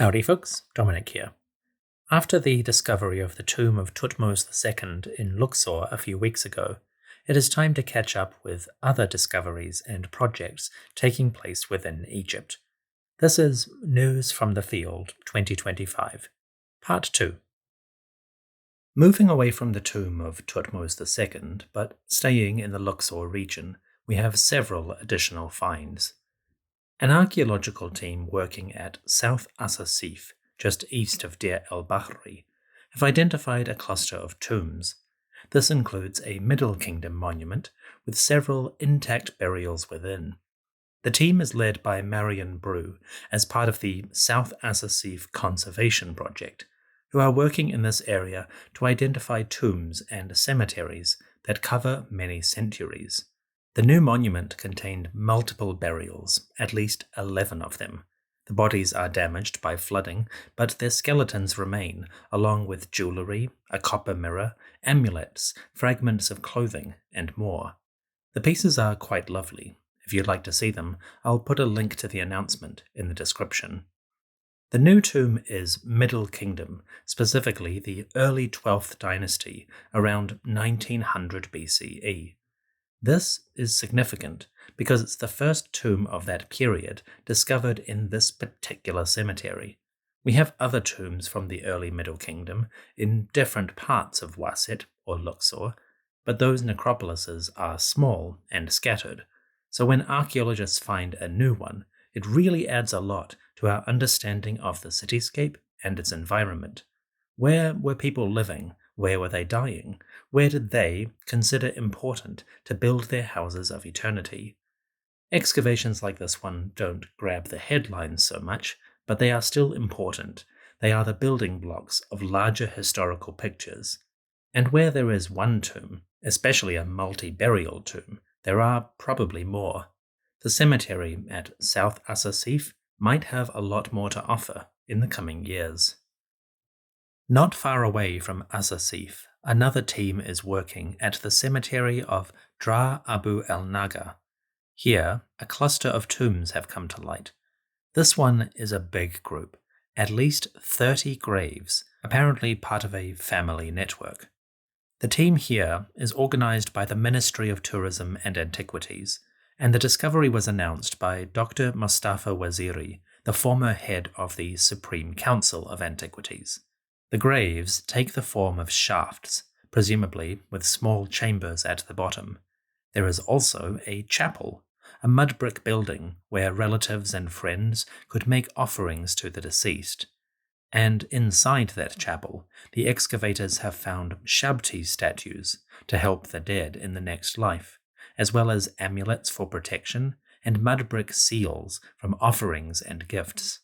Howdy folks, Dominic here. After the discovery of the tomb of Thutmose II in Luxor a few weeks ago, it is time to catch up with other discoveries and projects taking place within Egypt. This is News from the Field 2025, Part 2. Moving away from the tomb of Thutmose II, but staying in the Luxor region, we have several additional finds. An archaeological team working at South Asasif, just east of Deir el-Bahri, have identified a cluster of tombs. This includes a Middle Kingdom monument with several intact burials within. The team is led by Marion Brew as part of the South Asasif Conservation Project, who are working in this area to identify tombs and cemeteries that cover many centuries. The new monument contained multiple burials, at least 11 of them. The bodies are damaged by flooding, but their skeletons remain, along with jewelry, a copper mirror, amulets, fragments of clothing, and more. The pieces are quite lovely. If you'd like to see them, I'll put a link to the announcement in the description. The new tomb is Middle Kingdom, specifically the early 12th dynasty, around 1900 BCE. This is significant because it's the first tomb of that period discovered in this particular cemetery. We have other tombs from the early Middle Kingdom in different parts of Waset or Luxor, but those necropolises are small and scattered, so when archaeologists find a new one, it really adds a lot to our understanding of the cityscape and its environment. Where were people living? Where were they dying? Where did they consider important to build their houses of eternity? Excavations like this one don't grab the headlines so much, but they are still important. They are the building blocks of larger historical pictures. And where there is one tomb, especially a multi-burial tomb, there are probably more. The cemetery at South Asasif might have a lot more to offer in the coming years. Not far away from Asasif, another team is working at the cemetery of Dra Abu Naga. Here, a cluster of tombs have come to light. This one is a big group, at least 30 graves, apparently part of a family network. The team here is organized by the Ministry of Tourism and Antiquities, and the discovery was announced by Dr. Mustafa Waziri, the former head of the Supreme Council of Antiquities. The graves take the form of shafts, presumably with small chambers at the bottom. There is also a chapel, a mud brick building where relatives and friends could make offerings to the deceased. And inside that chapel, the excavators have found Shabti statues to help the dead in the next life, as well as amulets for protection and mud brick seals from offerings and gifts.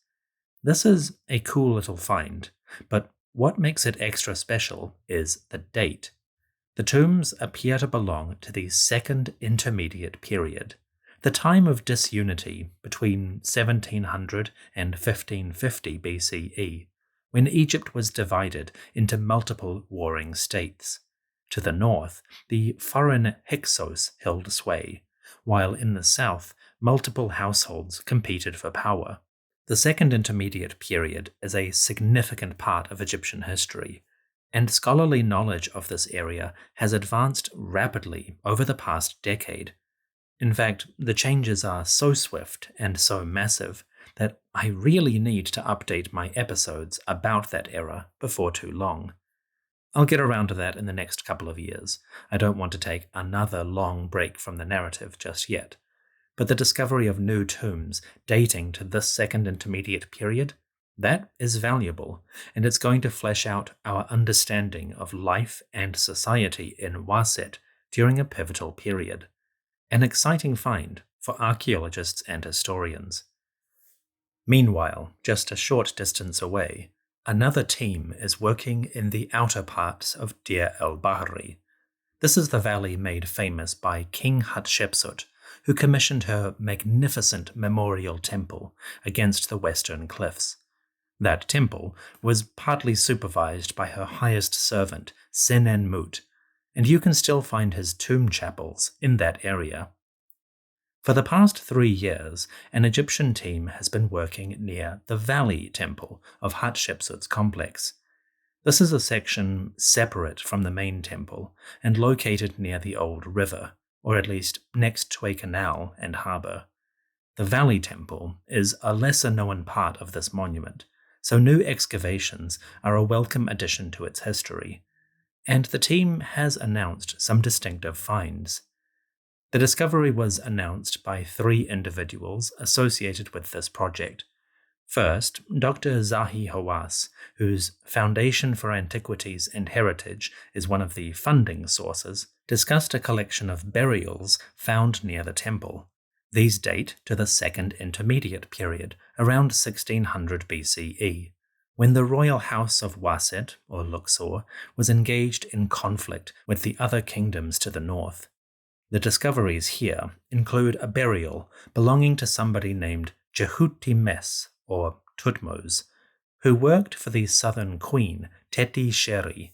This is a cool little find, but what makes it extra special is the date. The tombs appear to belong to the Second Intermediate Period, the time of disunity between 1700 and 1550 BCE, when Egypt was divided into multiple warring states. To the north, the foreign Hyksos held sway, while in the south, multiple households competed for power. The Second Intermediate Period is a significant part of Egyptian history, and scholarly knowledge of this area has advanced rapidly over the past decade. In fact, the changes are so swift and so massive that I really need to update my episodes about that era before too long. I'll get around to that in the next couple of years. I don't want to take another long break from the narrative just yet. But the discovery of new tombs dating to this Second Intermediate Period, that is valuable, and it's going to flesh out our understanding of life and society in Waset during a pivotal period. An exciting find for archaeologists and historians. Meanwhile, just a short distance away, another team is working in the outer parts of Deir el-Bahri. This is the valley made famous by King Hatshepsut, who commissioned her magnificent memorial temple against the western cliffs. That temple was partly supervised by her highest servant, Senenmut, and you can still find his tomb chapels in that area. For the past 3 years, an Egyptian team has been working near the Valley Temple of Hatshepsut's complex. This is a section separate from the main temple and located near the old river, or at least next to a canal and harbour. The Valley Temple is a lesser-known part of this monument, so new excavations are a welcome addition to its history, and the team has announced some distinctive finds. The discovery was announced by 3 individuals associated with this project. First, Dr. Zahi Hawass, whose Foundation for Antiquities and Heritage is one of the funding sources, discussed a collection of burials found near the temple. These date to the Second Intermediate period, around 1600 BCE, when the royal house of Waset, or Luxor, was engaged in conflict with the other kingdoms to the north. The discoveries here include a burial belonging to somebody named Jehuti-Mes, or Thutmose, who worked for the southern queen, Teti Sheri.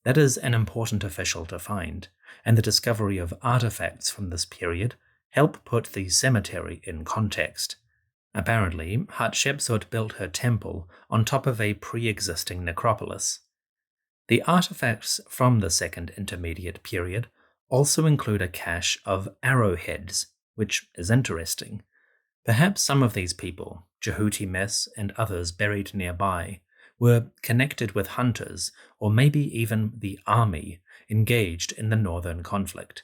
That is an important official to find, and the discovery of artifacts from this period help put the cemetery in context. Apparently, Hatshepsut built her temple on top of a pre-existing necropolis. The artifacts from the Second Intermediate period also include a cache of arrowheads, which is interesting. Perhaps some of these people, Jehuti-Mes and others buried nearby, were connected with hunters or maybe even the army engaged in the northern conflict.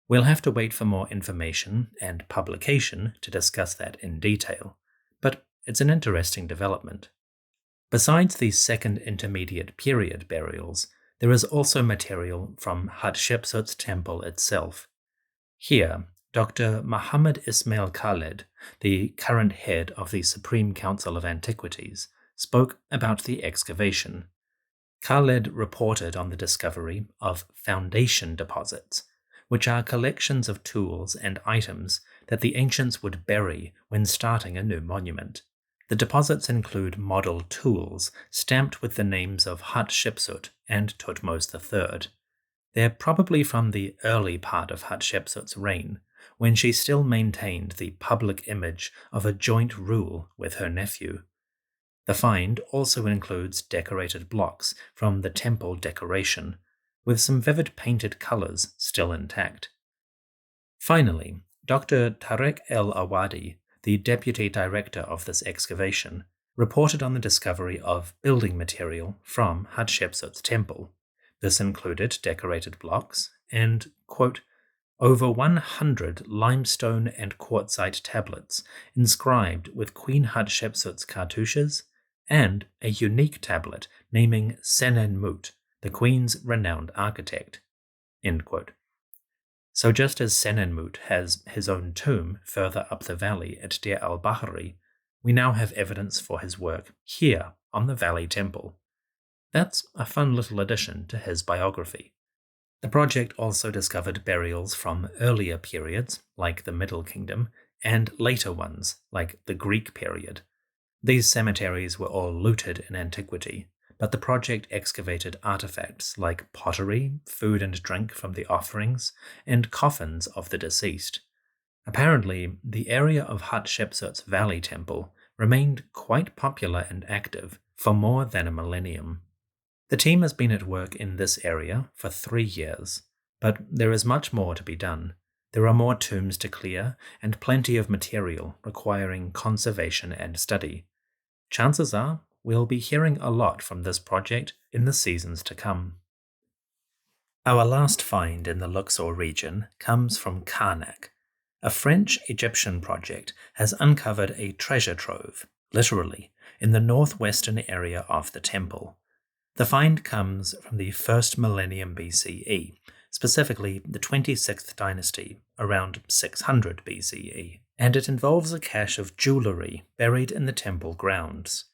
We'll have to wait for more information and publication to discuss that in detail, but it's an interesting development. Besides the Second Intermediate period burials, there is also material from Hatshepsut's temple itself. Here, Dr. Muhammad Ismail Khaled, the current head of the Supreme Council of Antiquities, spoke about the excavation. Khaled reported on the discovery of foundation deposits, which are collections of tools and items that the ancients would bury when starting a new monument. The deposits include model tools stamped with the names of Hatshepsut and Thutmose III. They're probably from the early part of Hatshepsut's reign, when she still maintained the public image of a joint rule with her nephew. The find also includes decorated blocks from the temple decoration, with some vivid painted colors still intact. Finally, Dr. Tarek El-Awadi, the deputy director of this excavation, reported on the discovery of building material from Hatshepsut's temple. This included decorated blocks and, quote, over 100 limestone and quartzite tablets inscribed with Queen Hatshepsut's cartouches, and a unique tablet naming Senenmut, the queen's renowned architect. End quote. So just as Senenmut has his own tomb further up the valley at Deir al-Bahri, we now have evidence for his work here on the Valley Temple. That's a fun little addition to his biography. The project also discovered burials from earlier periods, like the Middle Kingdom, and later ones, like the Greek period. These cemeteries were all looted in antiquity, but the project excavated artifacts like pottery, food and drink from the offerings, and coffins of the deceased. Apparently, the area of Hatshepsut's Valley Temple remained quite popular and active for more than a millennium. The team has been at work in this area for 3 years, but there is much more to be done. There are more tombs to clear and plenty of material requiring conservation and study. Chances are we'll be hearing a lot from this project in the seasons to come. Our last find in the Luxor region comes from Karnak. A French-Egyptian project has uncovered a treasure trove, literally, in the northwestern area of the temple. The find comes from the 1st millennium BCE, specifically the 26th dynasty, around 600 BCE, and it involves a cache of jewelry buried in the temple grounds.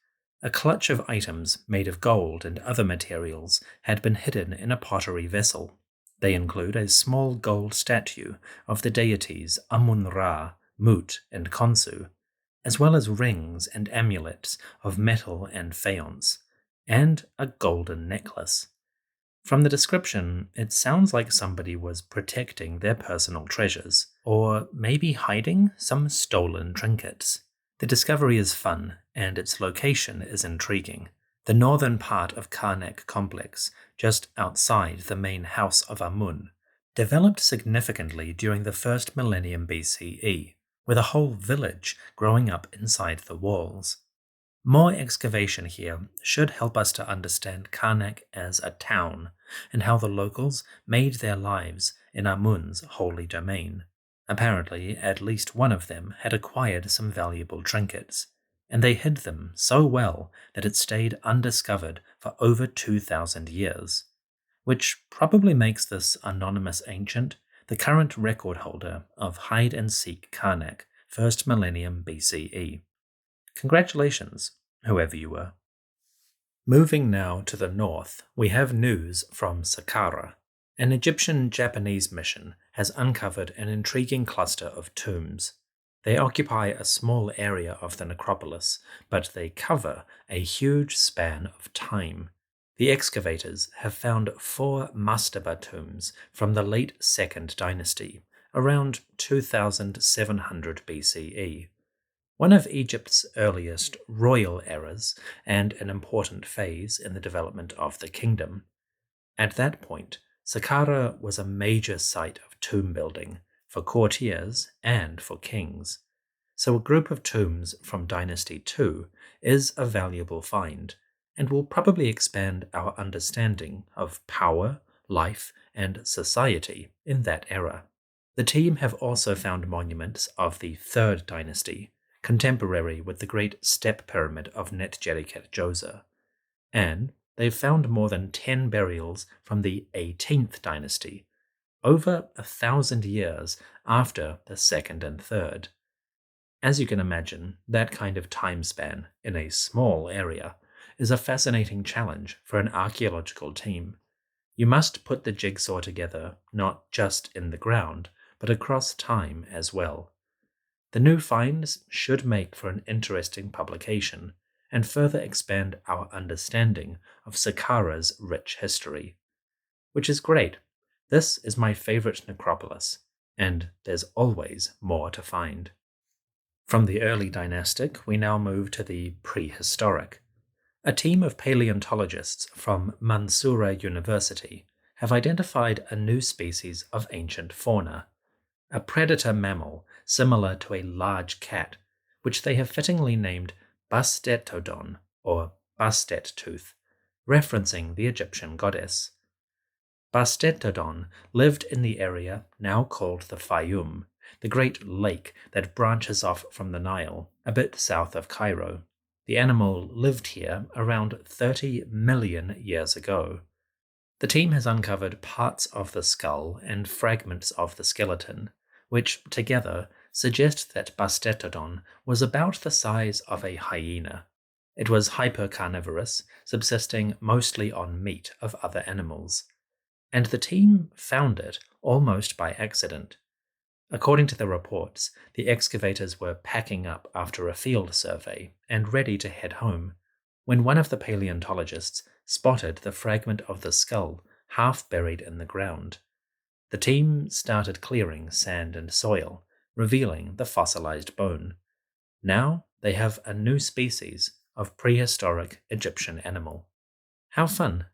A clutch of items made of gold and other materials had been hidden in a pottery vessel. They include a small gold statue of the deities Amun-Ra, Mut, and Khonsu, as well as rings and amulets of metal and faience, and a golden necklace. From the description, it sounds like somebody was protecting their personal treasures, or maybe hiding some stolen trinkets. The discovery is fun, and its location is intriguing. The northern part of Karnak complex, just outside the main house of Amun, developed significantly during the first millennium BCE, with a whole village growing up inside the walls. More excavation here should help us to understand Karnak as a town, and how the locals made their lives in Amun's holy domain. Apparently, at least one of them had acquired some valuable trinkets, and they hid them so well that it stayed undiscovered for over 2,000 years, which probably makes this anonymous ancient the current record holder of hide-and-seek Karnak, 1st millennium BCE. Congratulations, whoever you were. Moving now to the north, we have news from Saqqara. An Egyptian-Japanese mission has uncovered an intriguing cluster of tombs. They occupy a small area of the necropolis, but they cover a huge span of time. The excavators have found 4 mastaba tombs from the late 2nd dynasty, around 2700 BCE. One of Egypt's earliest royal eras and an important phase in the development of the kingdom. At that point, Saqqara was a major site of tomb building for courtiers and for kings, so a group of tombs from Dynasty II is a valuable find, and will probably expand our understanding of power, life, and society in that era. The team have also found monuments of the 3rd dynasty, contemporary with the Great Step Pyramid of Netjeri-Djoser, and they've found more than 10 burials from the 18th dynasty, over 1,000 years after the 2nd and 3rd. As you can imagine, that kind of time span in a small area is a fascinating challenge for an archaeological team. You must put the jigsaw together not just in the ground, but across time as well. The new finds should make for an interesting publication and further expand our understanding of Saqqara's rich history. Which is great. This is my favorite necropolis, and there's always more to find. From the early dynastic, we now move to the prehistoric. A team of paleontologists from Mansoura University have identified a new species of ancient fauna, a predator mammal similar to a large cat, which they have fittingly named Bastet or Bastet Tooth, referencing the Egyptian goddess. Bastet lived in the area now called the Fayum, the great lake that branches off from the Nile, a bit south of Cairo. The animal lived here around 30 million years ago. The team has uncovered parts of the skull and fragments of the skeleton, which together suggest that Bastetodon was about the size of a hyena. It was hypercarnivorous, subsisting mostly on meat of other animals. And the team found it almost by accident. According to the reports, the excavators were packing up after a field survey and ready to head home, when one of the paleontologists spotted the fragment of the skull half buried in the ground. The team started clearing sand and soil, revealing the fossilized bone. Now they have a new species of prehistoric Egyptian animal. How fun!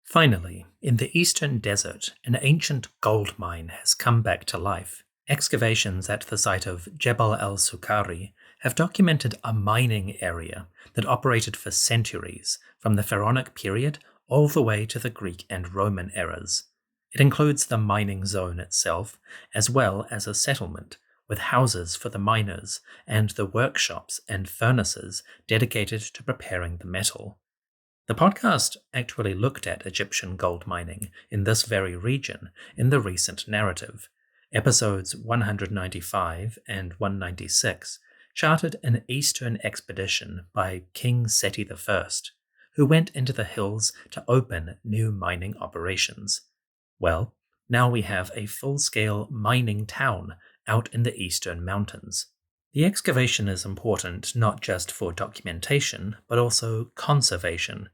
Finally, in the eastern desert, an ancient gold mine has come back to life. Excavations at the site of Jebel al-Sukkari have documented a mining area that operated for centuries, from the Pharaonic period all the way to the Greek and Roman eras. It includes the mining zone itself, as well as a settlement, with houses for the miners and the workshops and furnaces dedicated to preparing the metal. The podcast actually looked at Egyptian gold mining in this very region in the recent narrative. Episodes 195 and 196 charted an eastern expedition by King Seti I, who went into the hills to open new mining operations. Well, now we have a full-scale mining town out in the eastern mountains. The excavation is important not just for documentation, but also conservation.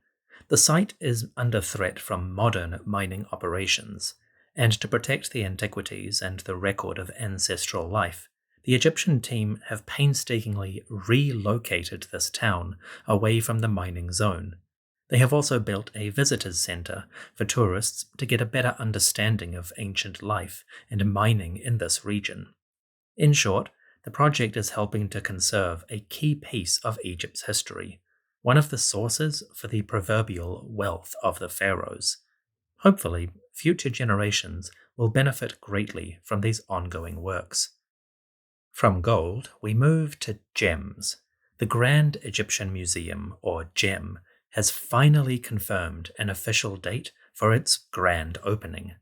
The site is under threat from modern mining operations, And to protect the antiquities and the record of ancestral life, the Egyptian team have painstakingly relocated this town away from the mining zone. They have also built a visitors center for tourists to get a better understanding of ancient life and mining in this region. In short, the project is helping to conserve a key piece of Egypt's history, one of the sources for the proverbial wealth of the pharaohs. Hopefully, future generations will benefit greatly from these ongoing works. From gold, we move to gems. The Grand Egyptian Museum, or GEM, has finally confirmed an official date for its grand opening.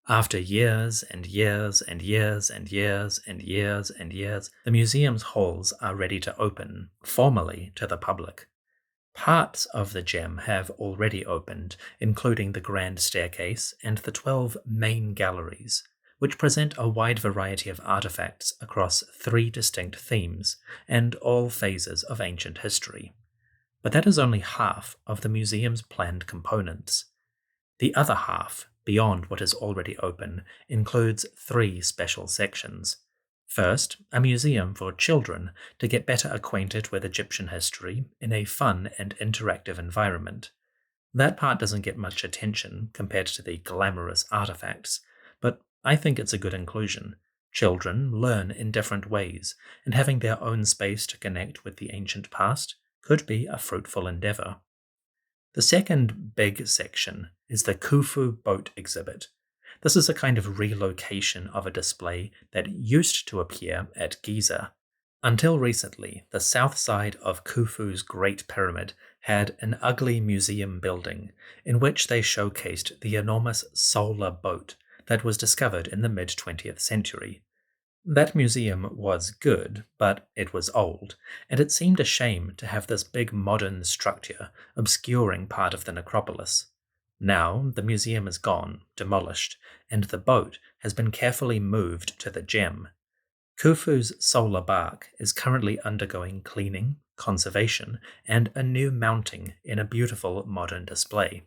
After years and years and years and years and years and years, the museum's halls are ready to open, formally to the public. Parts of the gem have already opened, including the grand staircase and the 12 main galleries, which present a wide variety of artifacts across 3 distinct themes and all phases of ancient history. But that is only half of the museum's planned components. The other half, beyond what is already open, includes 3 special sections. First, a museum for children to get better acquainted with Egyptian history in a fun and interactive environment. That part doesn't get much attention compared to the glamorous artifacts, but I think it's a good inclusion. Children learn in different ways, and having their own space to connect with the ancient past could be a fruitful endeavor. The second big section is the Khufu boat exhibit. This is a kind of relocation of a display that used to appear at Giza. Until recently, the south side of Khufu's Great Pyramid had an ugly museum building in which they showcased the enormous solar boat that was discovered in the mid-20th century. That museum was good, but it was old, and it seemed a shame to have this big modern structure obscuring part of the necropolis. Now, the museum is gone, demolished, and the boat has been carefully moved to the gem. Khufu's solar bark is currently undergoing cleaning, conservation, and a new mounting in a beautiful modern display.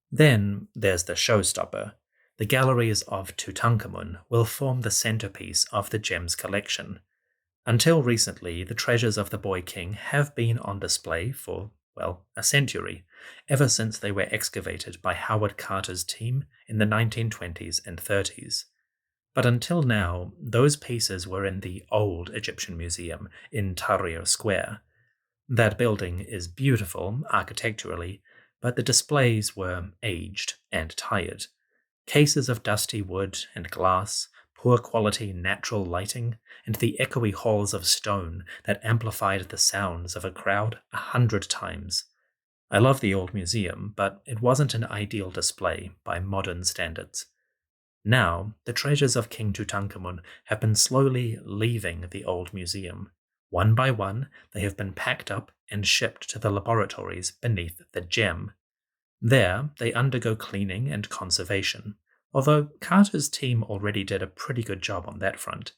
Then there's the showstopper. The galleries of Tutankhamun will form the centerpiece of the gem's collection. Until recently, the treasures of the boy king have been on display for, a century, ever since they were excavated by Howard Carter's team in the 1920s and 30s. But until now, those pieces were in the old Egyptian museum in Tahrir Square. That building is beautiful architecturally, but the displays were aged and tired. Cases of dusty wood and glass, poor quality natural lighting, and the echoey halls of stone that amplified the sounds of a crowd 100 times. I love the old museum, but it wasn't an ideal display by modern standards. Now, the treasures of King Tutankhamun have been slowly leaving the old museum. One by one, they have been packed up and shipped to the laboratories beneath the gem. There, they undergo cleaning and conservation, although Carter's team already did a pretty good job on that front.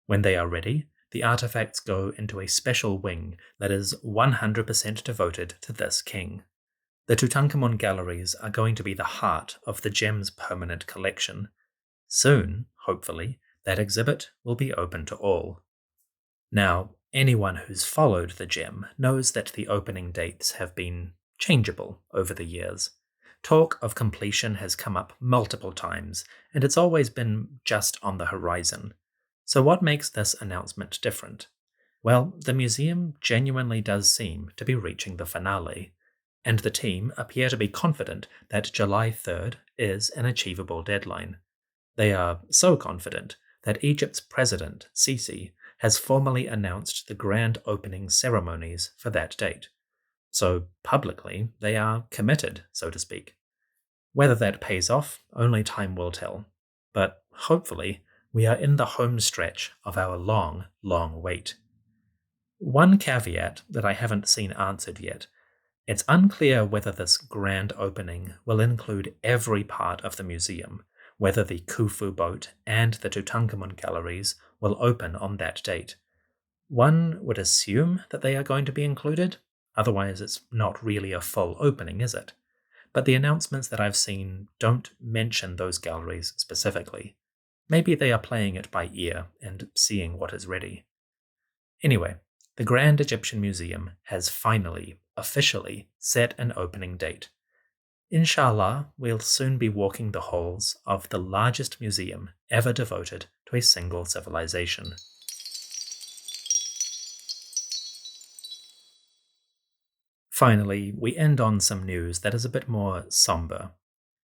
When they are ready, the artifacts go into a special wing that is 100% devoted to this king. The Tutankhamun galleries are going to be the heart of the gem's permanent collection. Soon, hopefully, that exhibit will be open to all. Now, anyone who's followed the gem knows that the opening dates have been changeable over the years. Talk of completion has come up multiple times, and it's always been just on the horizon. So what makes this announcement different? Well, the museum genuinely does seem to be reaching the finale, and the team appear to be confident that July 3rd is an achievable deadline. They are so confident that Egypt's president, Sisi, has formally announced the grand opening ceremonies for that date. So publicly, they are committed, so to speak. Whether that pays off, only time will tell. But hopefully, we are in the home stretch of our long, long wait. One caveat that I haven't seen answered yet: it's unclear whether this grand opening will include every part of the museum, whether the Khufu boat and the Tutankhamun galleries will open on that date. One would assume that they are going to be included, otherwise it's not really a full opening, is it? but the announcements that I've seen don't mention those galleries specifically. Maybe they are playing it by ear and seeing what is ready. Anyway, the Grand Egyptian Museum has finally, officially, set an opening date. Inshallah, we'll soon be walking the halls of the largest museum ever devoted to a single civilization. Finally, we end on some news that is a bit more somber.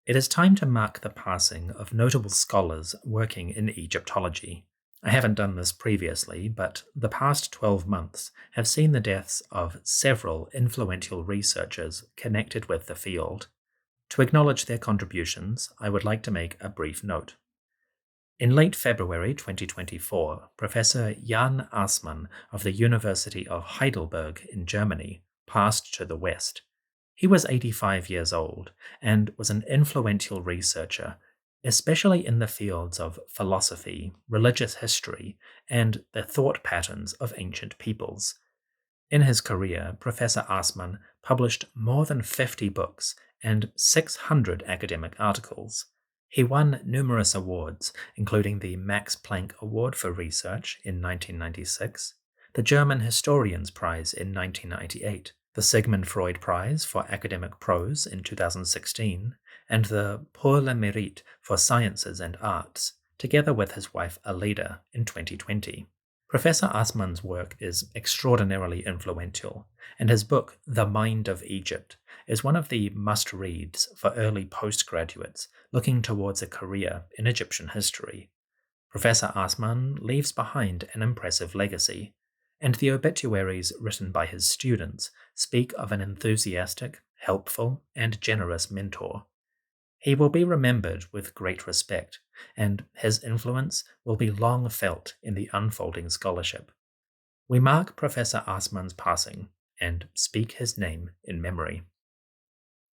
It is time to mark the passing of notable scholars working in Egyptology. I haven't done this previously, but the past 12 months have seen the deaths of several influential researchers connected with the field. To acknowledge their contributions, I would like to make a brief note. In late February 2024, Professor Jan Assmann of the University of Heidelberg in Germany passed to the West. He was 85 years old and was an influential researcher, especially in the fields of philosophy, religious history, and the thought patterns of ancient peoples. In his career, Professor Assmann published more than 50 books and 600 academic articles. He won numerous awards, including the Max Planck Award for Research in 1996, the German Historians Prize in 1998, the Sigmund Freud Prize for Academic Prose in 2016, and the Pour le Mérite for Sciences and Arts, together with his wife Alida in 2020. Professor Assmann's work is extraordinarily influential, and his book, The Mind of Egypt, is one of the must-reads for early postgraduates looking towards a career in Egyptian history. Professor Assmann leaves behind an impressive legacy, and the obituaries written by his students speak of an enthusiastic, helpful, and generous mentor. He will be remembered with great respect, and his influence will be long felt in the unfolding scholarship. We mark Professor Assmann's passing and speak his name in memory.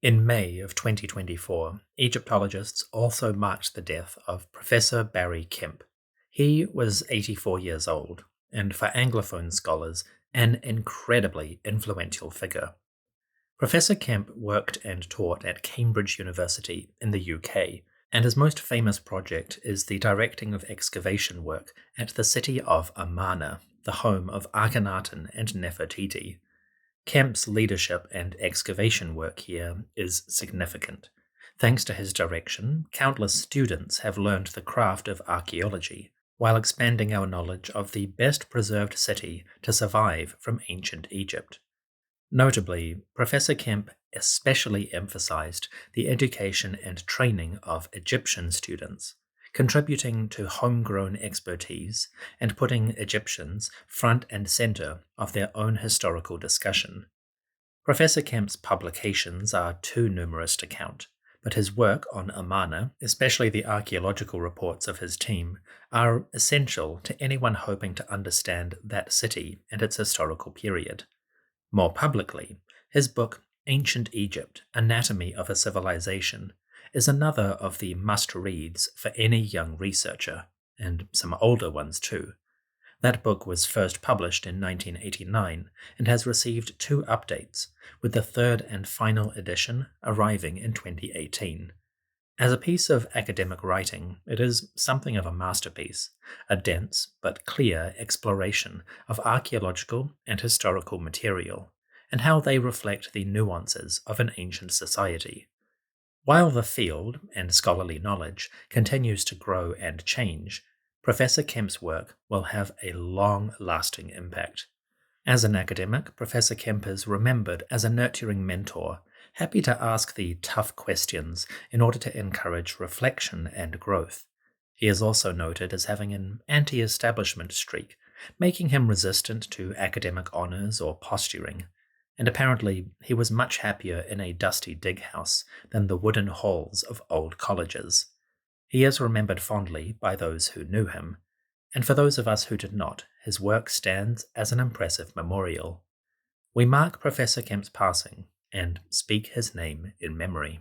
In May of 2024, Egyptologists also marked the death of Professor Barry Kemp. He was 84 years old, and for Anglophone scholars, an incredibly influential figure. Professor Kemp worked and taught at Cambridge University in the UK, and his most famous project is the directing of excavation work at the city of Amarna, the home of Akhenaten and Nefertiti. Kemp's leadership and excavation work here is significant. Thanks to his direction, countless students have learned the craft of archaeology, while expanding our knowledge of the best preserved city to survive from ancient Egypt. Notably, Professor Kemp especially emphasized the education and training of Egyptian students, contributing to homegrown expertise and putting Egyptians front and center of their own historical discussion. Professor Kemp's publications are too numerous to count, but his work on Amarna, especially the archaeological reports of his team, are essential to anyone hoping to understand that city and its historical period. More publicly, his book Ancient Egypt, Anatomy of a Civilization is another of the must-reads for any young researcher, and some older ones too. That book was first published in 1989 and has received 2 updates, with the third and final edition arriving in 2018. As a piece of academic writing, it is something of a masterpiece, a dense but clear exploration of archaeological and historical material, and how they reflect the nuances of an ancient society. While the field and scholarly knowledge continues to grow and change, Professor Kemp's work will have a long-lasting impact. As an academic, Professor Kemp is remembered as a nurturing mentor, happy to ask the tough questions in order to encourage reflection and growth. He is also noted as having an anti-establishment streak, making him resistant to academic honors or posturing, and apparently he was much happier in a dusty dig house than the wooden halls of old colleges. He is remembered fondly by those who knew him, and for those of us who did not, his work stands as an impressive memorial. We mark Professor Kemp's passing and speak his name in memory.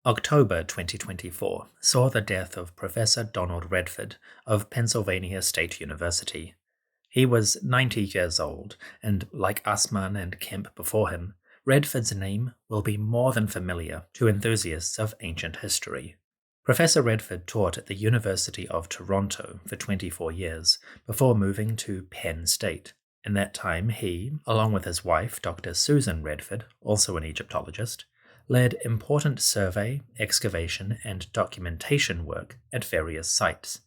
October 2024 saw the death of Professor Donald Redford of Pennsylvania State University. He was 90 years old, and like Assmann and Kemp before him, Redford's name will be more than familiar to enthusiasts of ancient history. Professor Redford taught at the University of Toronto for 24 years before moving to Penn State. In that time, he, along with his wife, Dr. Susan Redford, also an Egyptologist, led important survey, excavation, and documentation work at various sites.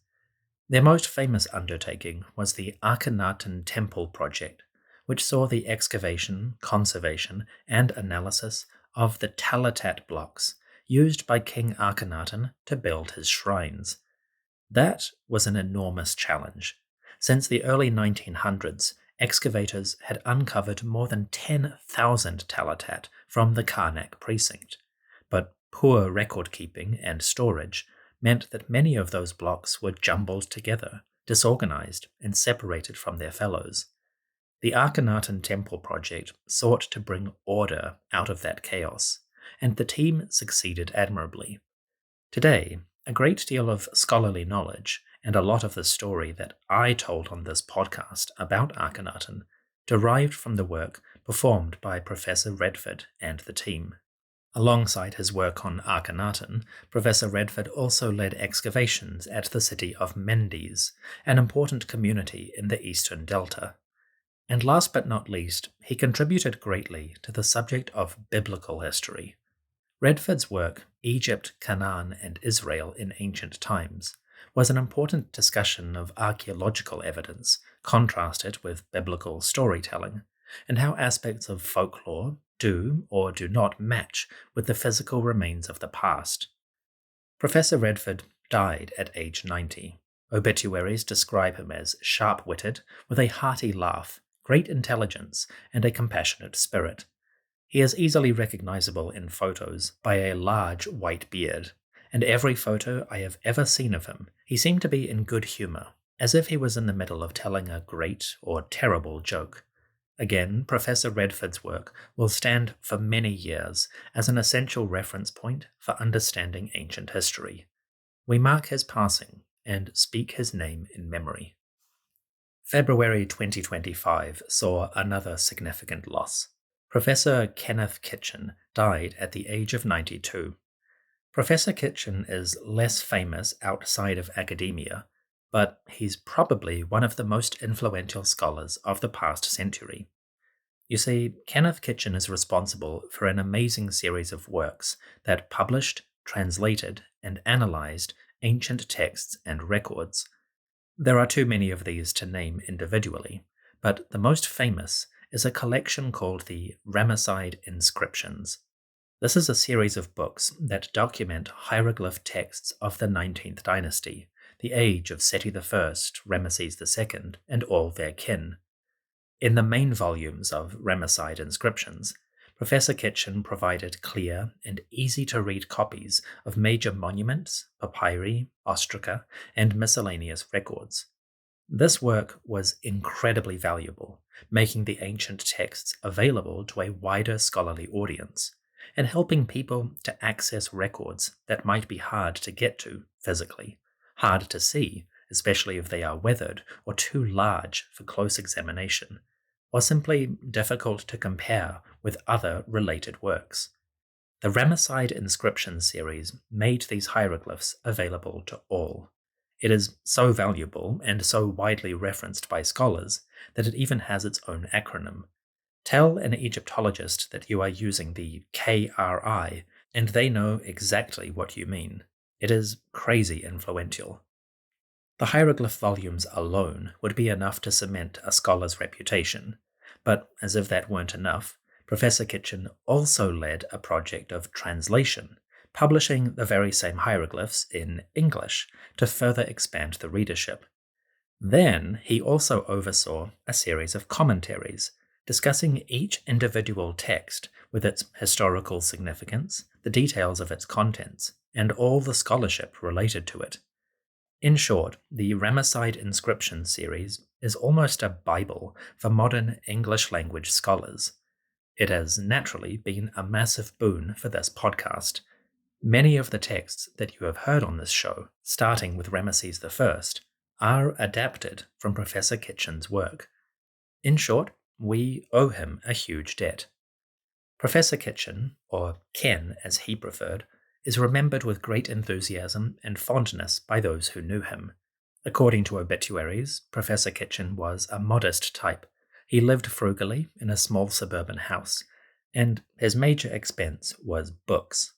Their most famous undertaking was the Akhenaten Temple project, which saw the excavation, conservation, and analysis of the Talatat blocks used by King Akhenaten to build his shrines. That was an enormous challenge. Since the early 1900s, excavators had uncovered more than 10,000 Talatat from the Karnak precinct, but poor record-keeping and storage meant that many of those blocks were jumbled together, disorganized, and separated from their fellows. The Akhenaten Temple project sought to bring order out of that chaos, and the team succeeded admirably. Today, a great deal of scholarly knowledge and a lot of the story that I told on this podcast about Akhenaten derived from the work performed by Professor Redford and the team. Alongside his work on Akhenaten, Professor Redford also led excavations at the city of Mendes, an important community in the eastern delta. And last but not least, he contributed greatly to the subject of biblical history. Redford's work, Egypt, Canaan, and Israel in Ancient Times, was an important discussion of archaeological evidence contrasted with biblical storytelling, and how aspects of folklore do or do not match with the physical remains of the past. Professor Redford died at age 90. Obituaries describe him as sharp-witted, with a hearty laugh, great intelligence, and a compassionate spirit. He is easily recognizable in photos by a large white beard, and every photo I have ever seen of him, he seemed to be in good humor, as if he was in the middle of telling a great or terrible joke. Again, Professor Redford's work will stand for many years as an essential reference point for understanding ancient history. We mark his passing and speak his name in memory. February 2025 saw another significant loss. Professor Kenneth Kitchen died at the age of 92. Professor Kitchen is less famous outside of academia, but he's probably one of the most influential scholars of the past century. You see, Kenneth Kitchen is responsible for an amazing series of works that published, translated, and analyzed ancient texts and records. There are too many of these to name individually, but the most famous is a collection called the Ramesside Inscriptions. This is a series of books that document hieroglyph texts of the 19th dynasty, the age of Seti I, Ramesses II, and all their kin. In the main volumes of Ramesside Inscriptions, Professor Kitchen provided clear and easy-to-read copies of major monuments, papyri, ostraca, and miscellaneous records. This work was incredibly valuable, making the ancient texts available to a wider scholarly audience, and helping people to access records that might be hard to get to physically, hard to see, especially if they are weathered or too large for close examination, or simply difficult to compare with other related works. The Ramesside Inscription series made these hieroglyphs available to all. It is so valuable and so widely referenced by scholars that it even has its own acronym. Tell an Egyptologist that you are using the KRI, and they know exactly what you mean. It is crazy influential. The hieroglyph volumes alone would be enough to cement a scholar's reputation, but as if that weren't enough, Professor Kitchen also led a project of translation, publishing the very same hieroglyphs in English to further expand the readership. Then he also oversaw a series of commentaries, discussing each individual text with its historical significance, the details of its contents, and all the scholarship related to it. In short, the Ramesside Inscription series is almost a Bible for modern English-language scholars. It has naturally been a massive boon for this podcast. Many of the texts that you have heard on this show, starting with Ramesses I, are adapted from Professor Kitchen's work. In short, we owe him a huge debt. Professor Kitchen, or Ken as he preferred, is remembered with great enthusiasm and fondness by those who knew him. According to Obituaries, Professor Kitchen was a modest type. He lived frugally in a small suburban house, and his major expense was books.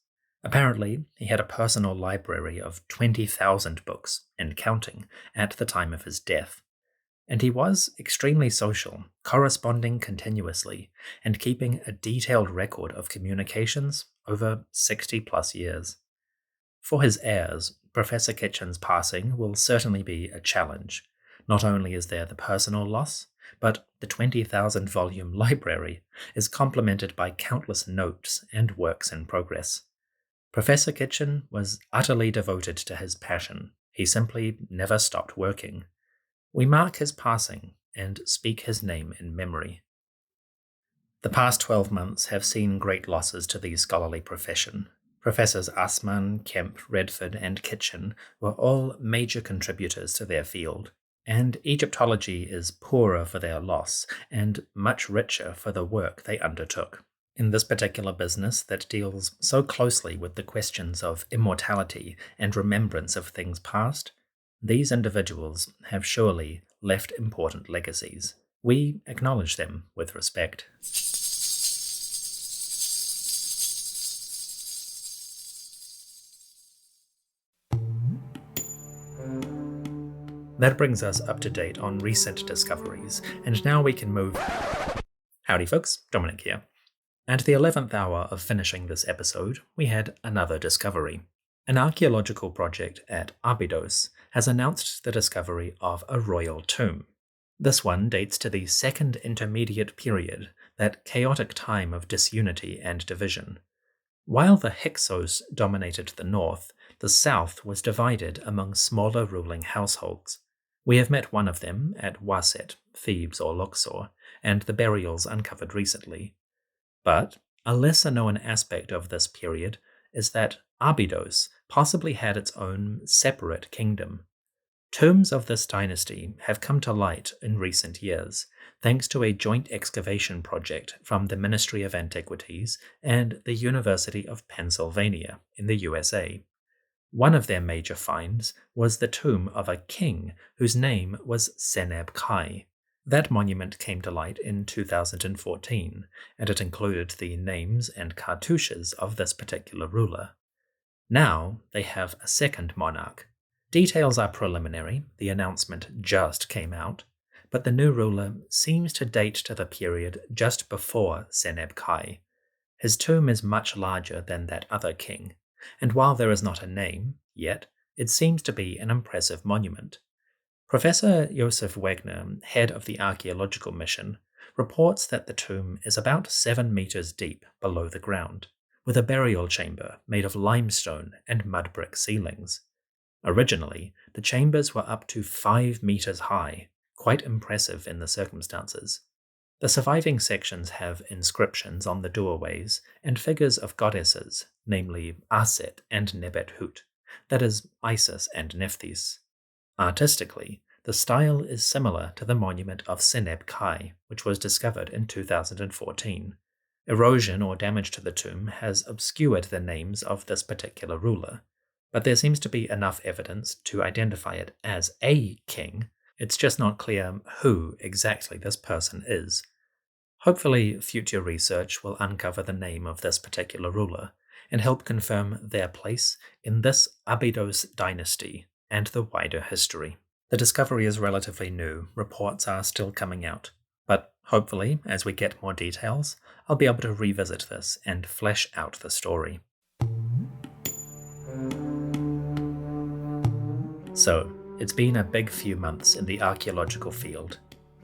Apparently, he had a personal library of 20,000 books, and counting, at the time of his death. And he was extremely social, corresponding continuously, and keeping a detailed record of communications over 60 plus years. For his heirs, Professor Kitchen's passing will certainly be a challenge. Not only is there the personal loss, but the 20,000 volume library is complemented by countless notes and works in progress. Professor Kitchen was utterly devoted to his passion. He simply never stopped working. We mark his passing and speak his name in memory. The past 12 months have seen great losses to the scholarly profession. Professors Assmann, Kemp, Redford, and Kitchen were all major contributors to their field, and Egyptology is poorer for their loss and much richer for the work they undertook. In this particular business that deals so closely with the questions of immortality and remembrance of things past, these individuals have surely left important legacies. We acknowledge them with respect. That brings us up to date on recent discoveries, and now we can move... Howdy folks, Dominic here. At the 11th hour of finishing this episode, we had another discovery. An archaeological project at Abydos has announced the discovery of a royal tomb. This one dates to the Second Intermediate Period, that chaotic time of disunity and division. While the Hyksos dominated the north, the south was divided among smaller ruling households. We have met one of them at Waset, Thebes or Luxor, and the burials uncovered recently. But a lesser-known aspect of this period is that Abydos possibly had its own separate kingdom. Tombs of this dynasty have come to light in recent years, thanks to a joint excavation project from the Ministry of Antiquities and the University of Pennsylvania in the USA. One of their major finds was the tomb of a king whose name was Seneb-Kai. That monument came to light in 2014, and it included the names and cartouches of this particular ruler. Now they have a second monarch. Details are preliminary, the announcement just came out, but the new ruler seems to date to the period just before Seneb-Kai. His tomb is much larger than that other king, and while there is not a name yet, it seems to be an impressive monument. Professor Josef Wegner, head of the archaeological mission, reports that the tomb is about 7 meters deep below the ground, with a burial chamber made of limestone and mud brick ceilings. Originally, the chambers were up to 5 meters high, quite impressive in the circumstances. The surviving sections have inscriptions on the doorways and figures of goddesses, namely Aset and Nebet-Hut, that is, Isis and Nephthys. Artistically, the style is similar to the monument of Seneb-Kai, which was discovered in 2014. Erosion or damage to the tomb has obscured the names of this particular ruler, but there seems to be enough evidence to identify it as a king. It's just not clear who exactly this person is. Hopefully, future research will uncover the name of this particular ruler and help confirm their place in this Abydos dynasty and the wider history. The discovery is relatively new, reports are still coming out, but hopefully, as we get more details, I'll be able to revisit this and flesh out the story. So, it's been a big few months in the archaeological field.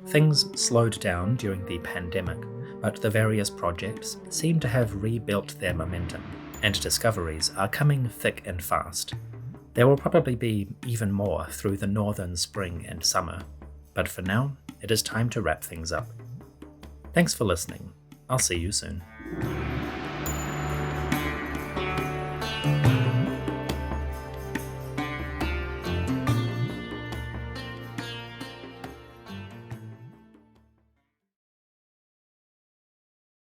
Things slowed down during the pandemic, but the various projects seem to have rebuilt their momentum, and discoveries are coming thick and fast. There will probably be even more through the northern spring and summer, but for now, it is time to wrap things up. Thanks for listening. I'll see you soon.